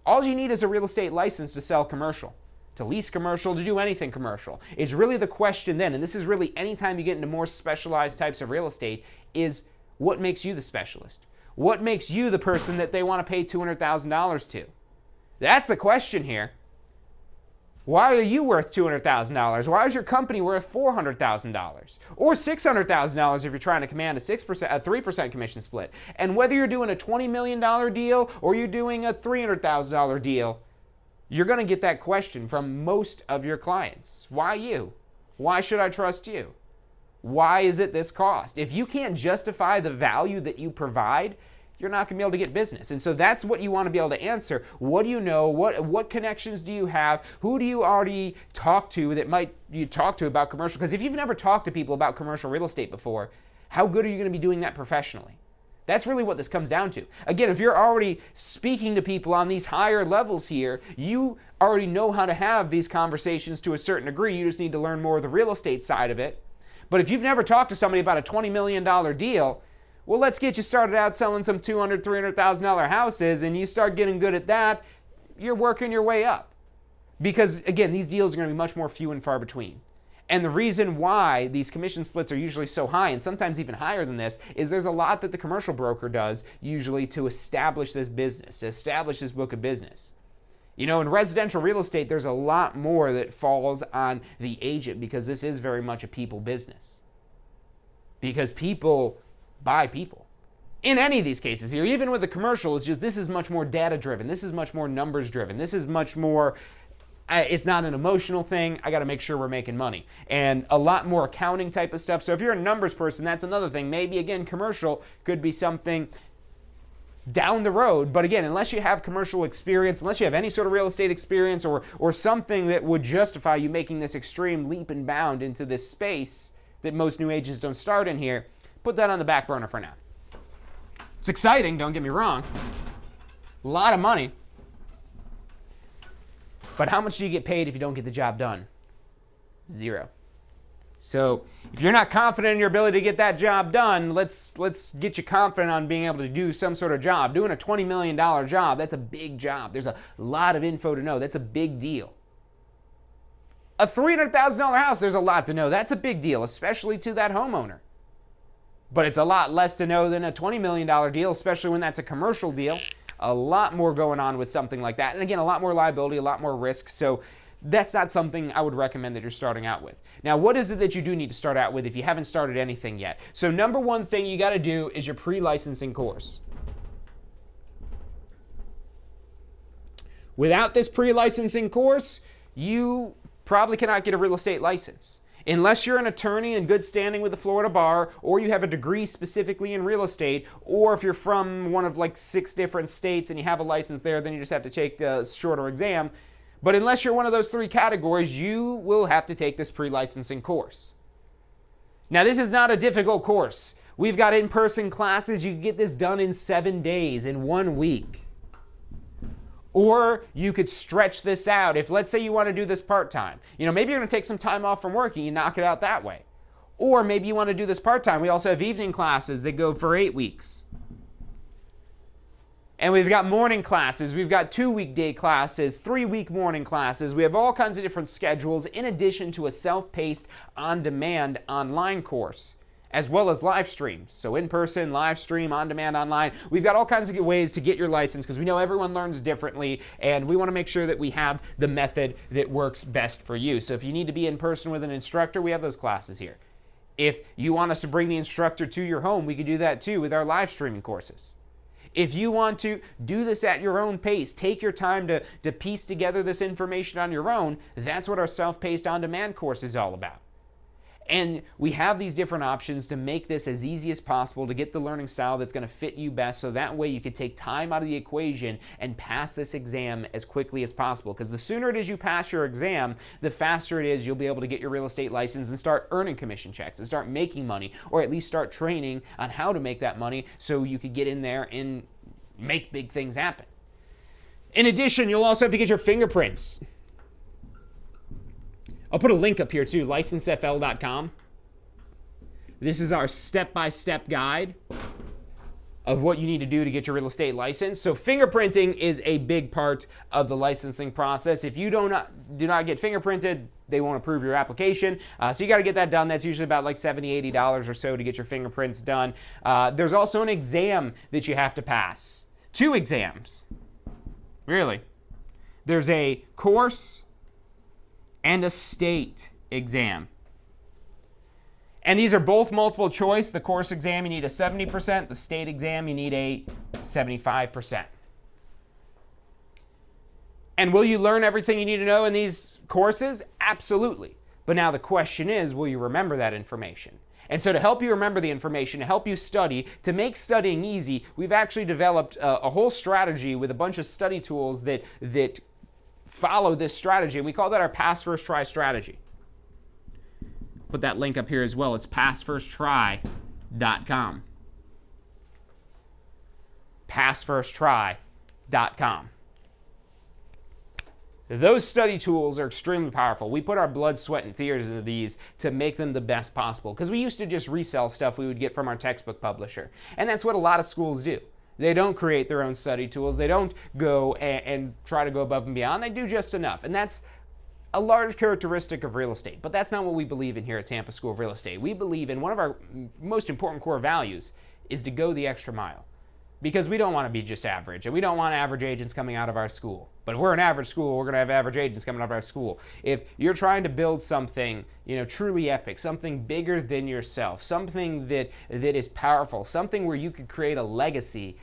all you need is a real estate license to sell commercial, to lease commercial, to do anything commercial. It's really the question then, and this is really anytime you get into more specialized types of real estate, is what makes you the specialist? What makes you the person that they want to pay $200,000 to? That's the question here. Why are you worth $200,000? Why is your company worth $400,000? Or $600,000 if you're trying to command a 3% commission split? And whether you're doing a $20 million deal or you're doing a $300,000 deal, you're going to get that question from most of your clients. Why you? Why should I trust you? Why is it this cost? If you can't justify the value that you provide, you're not going to be able to get business. And so that's what you want to be able to answer. What do you know? What connections do you have? Who do you already talk to that you talk to about commercial? Because if you've never talked to people about commercial real estate before, how good are you going to be doing that professionally? That's really what this comes down to. Again, if you're already speaking to people on these higher levels here, you already know how to have these conversations to a certain degree. You just need to learn more of the real estate side of it. But if you've never talked to somebody about a $20 million deal, well, let's get you started out selling some $200,000, $300,000 houses, and you start getting good at that, you're working your way up. Because, again, these deals are going to be much more few and far between. And the reason why these commission splits are usually so high, and sometimes even higher than this, is there's a lot that the commercial broker does usually to establish this business, to establish this book of business. You know, in residential real estate, there's a lot more that falls on the agent because this is very much a people business. Because people buy people. In any of these cases here, even with the commercial, it's just this is much more data driven. This is much more numbers driven. This is much more, it's not an emotional thing. I got to make sure we're making money. And a lot more accounting type of stuff. So if you're a numbers person, that's another thing. Maybe, again, commercial could be something down the road. But again, unless you have commercial experience, unless you have any sort of real estate experience or something that would justify you making this extreme leap and bound into this space that most new agents don't start in here, put that on the back burner for now. It's exciting, don't get me wrong. A lot of money. But how much do you get paid if you don't get the job done? Zero. So if you're not confident in your ability to get that job done, let's get you confident on being able to do some sort of job. Doing a $20 million job, that's a big job. There's a lot of info to know. That's a big deal. A $300,000 house, there's a lot to know. That's a big deal, especially to that homeowner. But it's a lot less to know than a $20 million deal, especially when that's a commercial deal. A lot more going on with something like that. And again, a lot more liability, a lot more risk. So that's not something I would recommend that you're starting out with. Now, what is it that you do need to start out with if you haven't started anything yet? So number one thing you got to do is your pre-licensing course. Without this pre-licensing course, you probably cannot get a real estate license. Unless you're an attorney in good standing with the Florida bar, or you have a degree specifically in real estate, or if you're from one of like 6 different states and you have a license there, then you just have to take a shorter exam. But unless you're one of those 3 categories, you will have to take this pre-licensing course. Now, this is not a difficult course. We've got in-person classes. You can get this done in 7 days, in 1 week. Or you could stretch this out. If, let's say, you want to do this part-time. You know, maybe you're going to take some time off from work and you knock it out that way. Or maybe you want to do this part-time. We also have evening classes that go for 8 weeks. And we've got morning classes. We've got 2 weekday classes, 3-week morning classes. We have all kinds of different schedules in addition to a self-paced, on-demand online course, as well as live streams. So in-person, live stream, on-demand, online. We've got all kinds of ways to get your license because we know everyone learns differently, and we want to make sure that we have the method that works best for you. So if you need to be in person with an instructor, we have those classes here. If you want us to bring the instructor to your home, we can do that too with our live streaming courses. If you want to do this at your own pace, take your time to piece together this information on your own, that's what our self-paced on-demand course is all about. And we have these different options to make this as easy as possible to get the learning style that's going to fit you best, so that way you can take time out of the equation and pass this exam as quickly as possible. Because the sooner it is you pass your exam, the faster it is you'll be able to get your real estate license and start earning commission checks and start making money, or at least start training on how to make that money so you could get in there and make big things happen. In addition, you'll also have to get your fingerprints. I'll put a link up here too, licensefl.com. This is our step-by-step guide of what you need to do to get your real estate license. So fingerprinting is a big part of the licensing process. If you do not get fingerprinted, they won't approve your application. So you got to get that done. That's usually about like $70, $80 or so to get your fingerprints done. There's also an exam that you have to pass. 2 exams. Really. There's a course and a state exam. And these are both multiple choice. The course exam, you need a 70%. The state exam, you need a 75%. And will you learn everything you need to know in these courses? Absolutely. But now the question is, will you remember that information? And so to help you remember the information, to help you study, to make studying easy, we've actually developed a whole strategy with a bunch of study tools that follow this strategy, and we call that our pass first try strategy. Put that link up here as well. It's passfirsttry.com. Passfirsttry.com. Those study tools are extremely powerful. We put our blood, sweat, and tears into these to make them the best possible, because we used to just resell stuff we would get from our textbook publisher, and that's what a lot of schools do. They don't create their own study tools. They don't go and try to go above and beyond. They do just enough. And that's a large characteristic of real estate. But that's not what we believe in here at Tampa School of Real Estate. We believe in one of our most important core values is to go the extra mile. Because we don't want to be just average, and we don't want average agents coming out of our school. But if we're an average school, we're going to have average agents coming out of our school. If you're trying to build something, truly epic, something bigger than yourself, something that is powerful, something where you could create a legacy,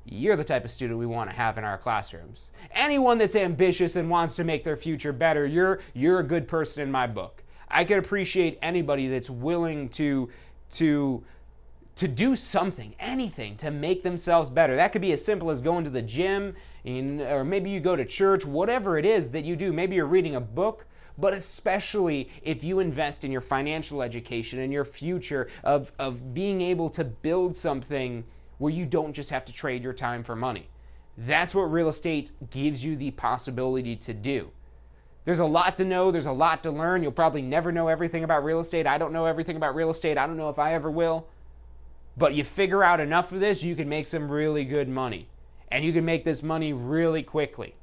you're the type of student we want to have in our classrooms. Anyone that's ambitious and wants to make their future better, you're a good person in my book. I could appreciate anybody that's willing to do something, anything, to make themselves better. That could be as simple as going to the gym, or maybe you go to church, whatever it is that you do. Maybe you're reading a book, but especially if you invest in your financial education and your future of being able to build something where you don't just have to trade your time for money. That's what real estate gives you the possibility to do. There's a lot to know. There's a lot to learn. You'll probably never know everything about real estate. I don't know everything about real estate. I don't know if I ever will. But you figure out enough of this, you can make some really good money. And you can make this money really quickly.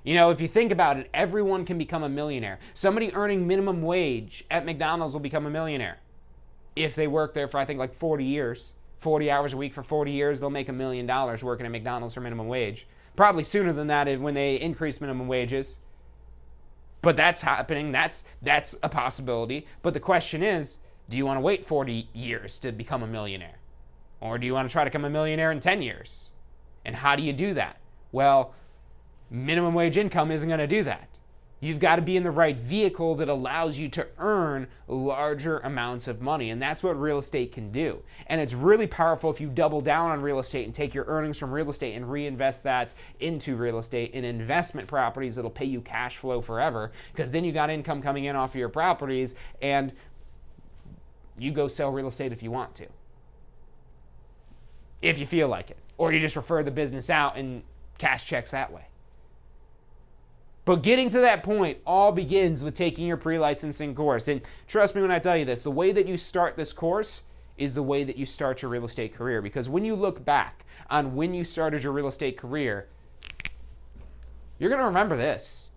If you think about it, everyone can become a millionaire. Somebody earning minimum wage at McDonald's will become a millionaire. If they work there for, I think, like 40 years. 40 hours a week for 40 years, they'll make $1 million working at McDonald's for minimum wage. Probably sooner than that when they increase minimum wages. But that's happening. That's a possibility. But the question is, do you want to wait 40 years to become a millionaire? Or do you want to try to become a millionaire in 10 years? And how do you do that? Well, minimum wage income isn't going to do that. You've got to be in the right vehicle that allows you to earn larger amounts of money. And that's what real estate can do. And it's really powerful if you double down on real estate and take your earnings from real estate and reinvest that into real estate in investment properties that'll pay you cash flow forever. Because then you got income coming in off of your properties, and you go sell real estate if you want to. If you feel like it. Or you just refer the business out and cash checks that way. But getting to that point all begins with taking your pre-licensing course. And trust me when I tell you this, the way that you start this course is the way that you start your real estate career. Because when you look back on when you started your real estate career, you're going to remember this.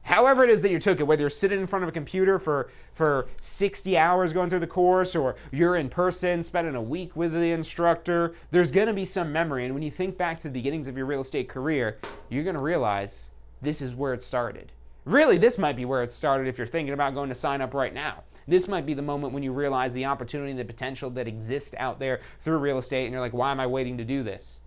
However it is that you took it, whether you're sitting in front of a computer for 60 hours going through the course, or you're in person spending a week with the instructor, there's going to be some memory. And when you think back to the beginnings of your real estate career, you're going to realize this is where it started. Really, this might be where it started if you're thinking about going to sign up right now. This might be the moment when you realize the opportunity and the potential that exists out there through real estate, and you're like, why am I waiting to do this?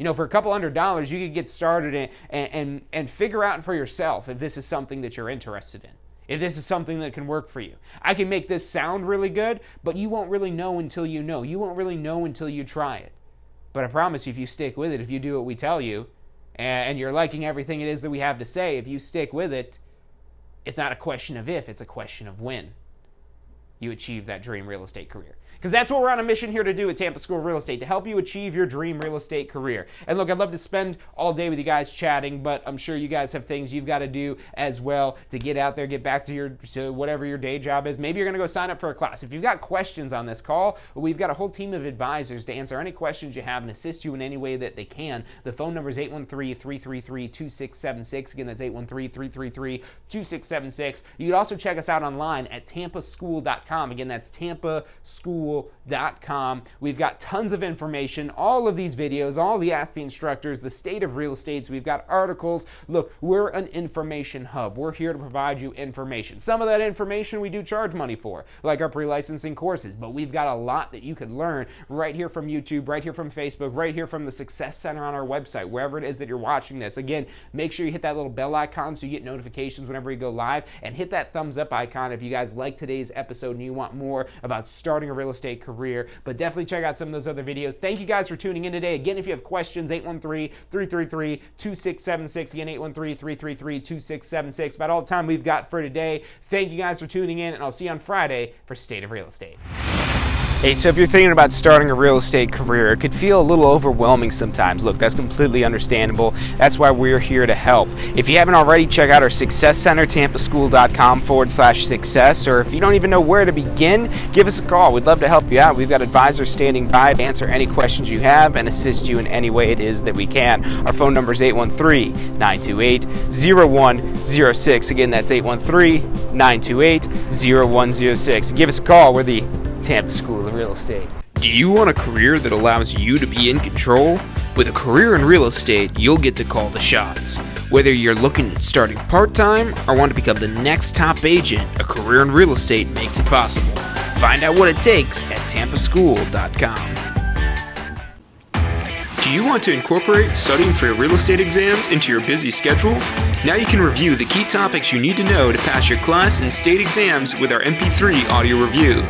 You know, for a couple $100, you could get started and figure out for yourself if this is something that you're interested in, if this is something that can work for you. I can make this sound really good, but you won't really know until you know. You won't really know until you try it. But I promise you, if you stick with it, if you do what we tell you, and you're liking everything it is that we have to say, if you stick with it, it's not a question of if, it's a question of when you achieve that dream real estate career. Because that's what we're on a mission here to do at Tampa School of Real Estate, to help you achieve your dream real estate career. And look, I'd love to spend all day with you guys chatting, but I'm sure you guys have things you've got to do as well to get out there, get back to whatever your day job is. Maybe you're going to go sign up for a class. If you've got questions on this call, we've got a whole team of advisors to answer any questions you have and assist you in any way that they can. The phone number is 813-333-2676. Again, that's 813-333-2676. You can also check us out online at tampaschool.com. Again, that's tampaschool.com. We've got tons of information, all of these videos, all the Ask the Instructors, the state of real estate. So we've got articles. Look, we're an information hub. We're here to provide you information. Some of that information we do charge money for, like our pre-licensing courses, but we've got a lot that you could learn right here from YouTube, right here from Facebook, right here from the Success Center on our website, wherever it is that you're watching this. Again, make sure you hit that little bell icon so you get notifications whenever we go live, and hit that thumbs up icon if you guys like today's episode and you want more about starting a real estate career. But definitely check out some of those other videos. Thank you guys for tuning in today. Again, if you have questions, 813-333-2676. Again, 813-333-2676. About all the time we've got for today. Thank you guys for tuning in, and I'll see you on Friday for State of Real Estate. Hey, so if you're thinking about starting a real estate career, it could feel a little overwhelming sometimes. Look, that's completely understandable. That's why we're here to help. If you haven't already, check out our Success Center, tampaschool.com/success, or if you don't even know where to begin, give us a call. We'd love to help you out. We've got advisors standing by to answer any questions you have and assist you in any way it is that we can. Our phone number is 813-928-0106. Again, that's 813-928-0106. Give us a call. We're the Tampa School of Real Estate. Do you want a career that allows you to be in control? With a career in real estate, you'll get to call the shots. Whether you're looking at starting part-time or want to become the next top agent, a career in real estate makes it possible. Find out what it takes at tampaschool.com. Do you want to incorporate studying for your real estate exams into your busy schedule? Now you can review the key topics you need to know to pass your class and state exams with our MP3 audio review.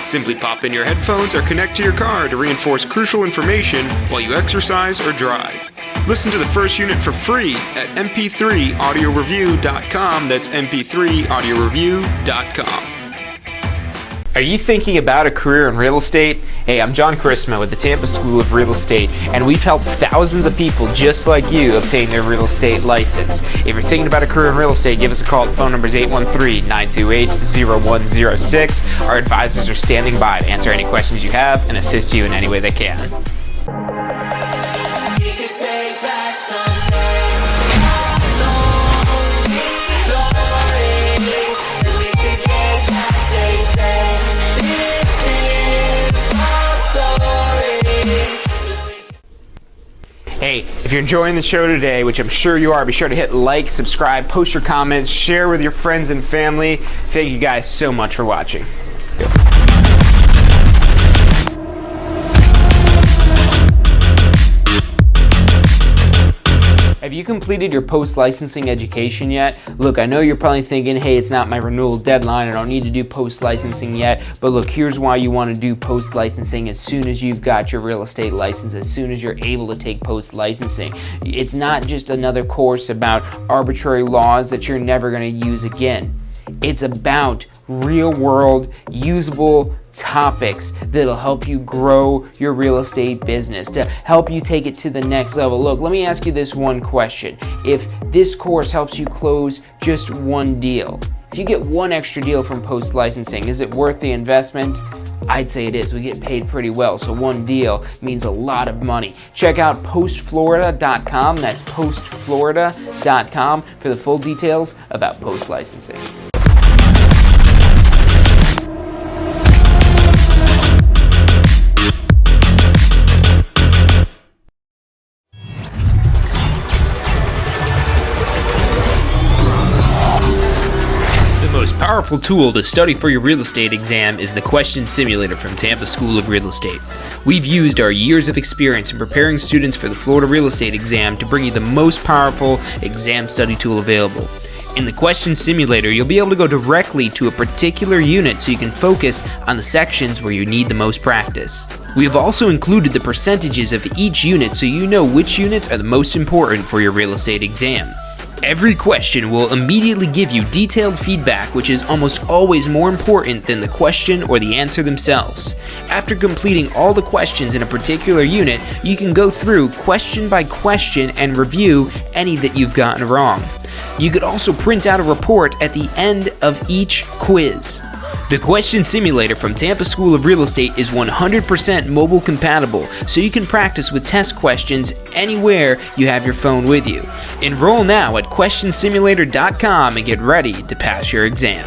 Simply pop in your headphones or connect to your car to reinforce crucial information while you exercise or drive. Listen to the first unit for free at mp3audioreview.com. That's mp3audioreview.com. Are you thinking about a career in real estate? Hey, I'm John Chrisma with the Tampa School of Real Estate, and we've helped thousands of people just like you obtain their real estate license. If you're thinking about a career in real estate, give us a call. The phone number is 813-928-0106. Our advisors are standing by to answer any questions you have and assist you in any way they can. Hey, if you're enjoying the show today, which I'm sure you are, be sure to hit like, subscribe, post your comments, share with your friends and family. Thank you guys so much for watching. Have you completed your post-licensing education yet? Look, I know you're probably thinking, hey, it's not my renewal deadline, I don't need to do post-licensing yet, but look, here's why you want to do post-licensing as soon as you've got your real estate license, as soon as you're able to take post-licensing. It's not just another course about arbitrary laws that you're never going to use again. It's about real-world, usable topics that'll help you grow your real estate business, to help you take it to the next level. Look, let me ask you this one question. If this course helps you close just one deal, if you get one extra deal from post-licensing, is it worth the investment? I'd say it is. We get paid pretty well, so one deal means a lot of money. Check out postflorida.com. That's postflorida.com for the full details about post-licensing. powerful tool to study for your real estate exam is the Question Simulator from Tampa School of Real Estate. We've used our years of experience in preparing students for the Florida real estate exam to bring you the most powerful exam study tool available. In the Question Simulator, you'll be able to go directly to a particular unit so you can focus on the sections where you need the most practice. We have also included the percentages of each unit so you know which units are the most important for your real estate exam. Every question will immediately give you detailed feedback, which is almost always more important than the question or the answer themselves. After completing all the questions in a particular unit, you can go through question by question and review any that you've gotten wrong. You could also print out a report at the end of each quiz. The Question Simulator from Tampa School of Real Estate is 100% mobile compatible, so you can practice with test questions anywhere you have your phone with you. Enroll now at questionsimulator.com and get ready to pass your exam.